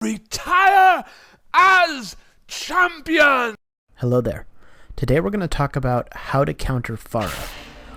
Retire as champion! Hello there. Today we're going to talk about how to counter Pharah.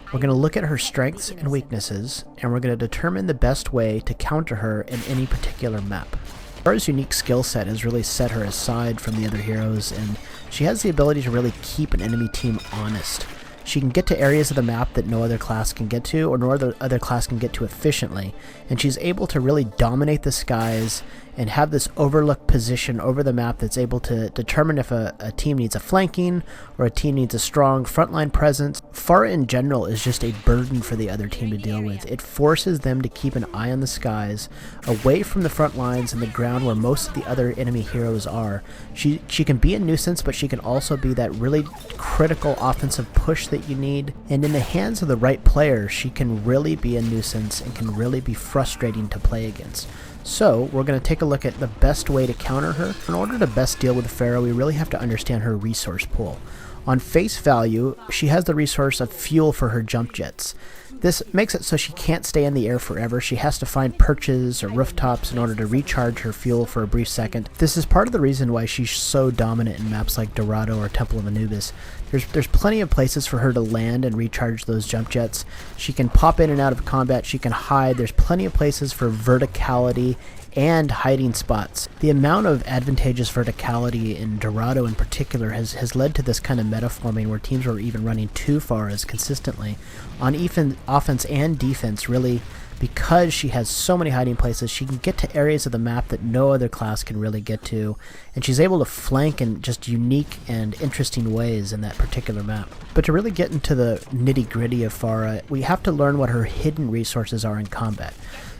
We're going to look at her strengths and weaknesses, and we're going to determine the best way to counter her in any particular map. Pharah's unique skill set has really set her aside from the other heroes, and she has the ability to really keep an enemy team honest. She can get to areas of the map that no other class can get to, or no other class can get to efficiently, and she's able to really dominate the skies and have this overlooked position over the map that's able to determine if a team needs a flanking or a team needs a strong frontline presence. Pharah in general is just a burden for the other team to deal with. It forces them to keep an eye on the skies, away from the front lines and the ground where most of the other enemy heroes are. She can be a nuisance, but she can also be that really critical offensive push that you need, and in the hands of the right player she can really be a nuisance and can really be frustrating to play against. So we're going to take a look at the best way to counter her. In order to best deal with Pharah, we really have to understand her resource pool. On face value, she has the resource of fuel for her jump jets. This makes it so she can't stay in the air forever. She has to find perches or rooftops in order to recharge her fuel for a brief second. This is part of the reason why she's so dominant in maps like Dorado or Temple of Anubis. There's plenty of places for her to land and recharge those jump jets. She can pop in and out of combat. She can hide. There's plenty of places for verticality and hiding spots. The amount of advantageous verticality in Dorado in particular has led to this kind of meta forming where teams were even running two Pharahs consistently on even offense and defense, really, because she has so many hiding places. She can get to areas of the map that no other class can really get to, and she's able to flank in just unique and interesting ways in that particular map. But to really get into the nitty-gritty of Pharah, we have to learn what her hidden resources are in combat.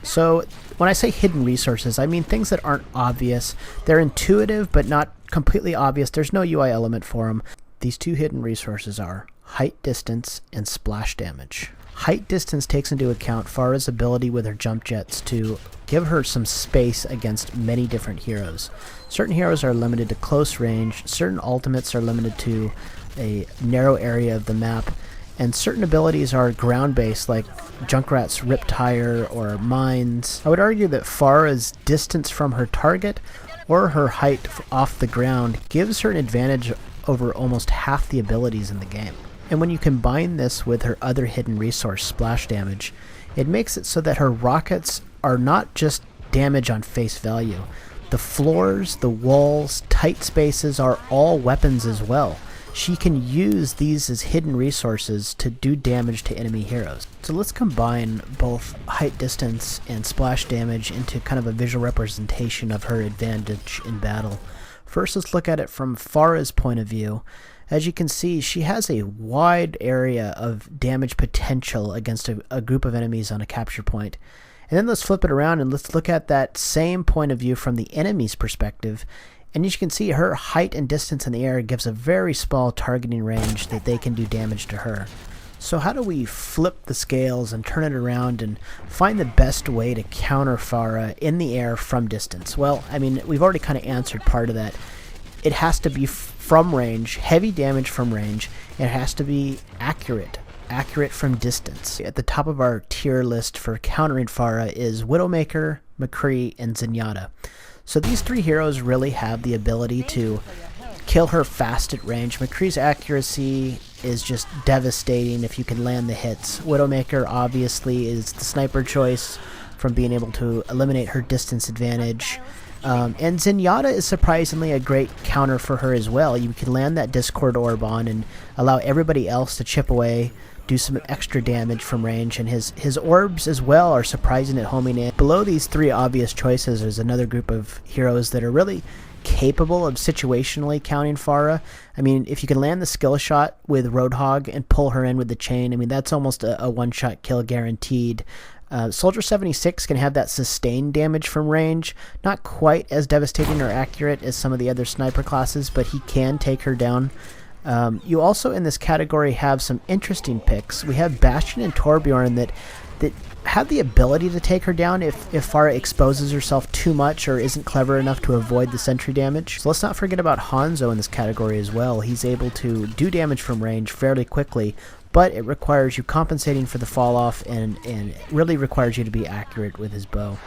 So when I say hidden resources, I mean things that aren't obvious. They're intuitive but not completely obvious. There's no UI element for them. These two hidden resources are height distance and splash damage. Height distance takes into account Pharah's ability with her jump jets to give her some space against many different heroes. Certain heroes are limited to close range, certain ultimates are limited to a narrow area of the map, and certain abilities are ground-based, like Junkrat's Riptire or Mines. I would argue that Pharah's distance from her target or her height off the ground gives her an advantage over almost half the abilities in the game. And when you combine this with her other hidden resource, splash damage, it makes it so that her rockets are not just damage on face value. The floors, the walls, tight spaces are all weapons as well. She can use these as hidden resources to do damage to enemy heroes. So let's combine both height distance and splash damage into kind of a visual representation of her advantage in battle. First, let's look at it from Pharah's point of view. As you can see, she has a wide area of damage potential against a group of enemies on a capture point. And then let's flip it around and let's look at that same point of view from the enemy's perspective. And as you can see, her height and distance in the air gives a very small targeting range that they can do damage to her. So how do we flip the scales and turn it around and find the best way to counter Pharah in the air from distance? Well, I mean, we've already kind of answered part of that. It has to be from range, heavy damage from range, and it has to be accurate from distance. At the top of our tier list for countering Pharah is Widowmaker, McCree, and Zenyatta. So these three heroes really have the ability to kill her fast at range. McCree's accuracy is just devastating if you can land the hits. Widowmaker obviously is the sniper choice from being able to eliminate her distance advantage. And Zenyatta is surprisingly a great counter for her as well. You can land that Discord Orb on and allow everybody else to chip away, do some extra damage from range, and his orbs as well are surprising at homing in. Below these three obvious choices is another group of heroes that are really capable of situationally counting Pharah. I mean, if you can land the skill shot with Roadhog and pull her in with the chain, I mean, that's almost a one-shot kill guaranteed. Soldier 76 can have that sustained damage from range, not quite as devastating or accurate as some of the other sniper classes, but he can take her down. You also in this category have some interesting picks. We have Bastion and Torbjorn that have the ability to take her down if Pharah exposes herself too much or isn't clever enough to avoid the sentry damage. So let's not forget about Hanzo in this category as well. He's able to do damage from range fairly quickly, but it requires you compensating for the fall off and really requires you to be accurate with his bow.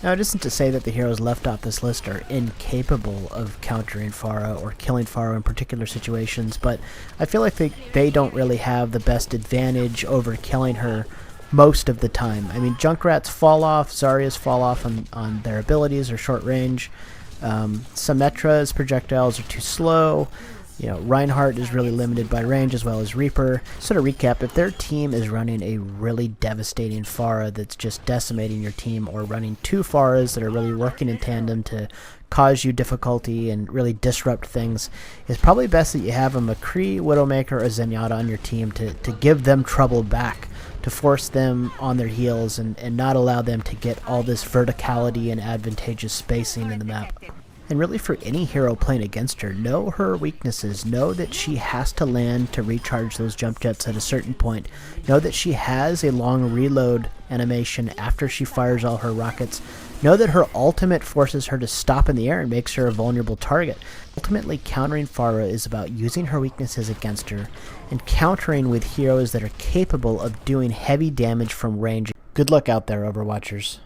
Now, it isn't to say that the heroes left off this list are incapable of countering Pharah or killing Pharah in particular situations, but I feel like they don't really have the best advantage over killing her most of the time. I mean, Junkrat's fall off, Zarya's fall off on their abilities or short range. Symmetra's projectiles are too slow. You know, Reinhardt is really limited by range as well as Reaper. So to recap, if their team is running a really devastating Pharah that's just decimating your team, or running two Pharahs that are really working in tandem to cause you difficulty and really disrupt things, it's probably best that you have a McCree, Widowmaker, or Zenyatta on your team to give them trouble back, to force them on their heels and not allow them to get all this verticality and advantageous spacing in the map. And really, for any hero playing against her, know her weaknesses. Know that she has to land to recharge those jump jets at a certain point. Know that she has a long reload animation after she fires all her rockets. Know that her ultimate forces her to stop in the air and makes her a vulnerable target. Ultimately, countering Pharah is about using her weaknesses against her and countering with heroes that are capable of doing heavy damage from range. Good luck out there, Overwatchers.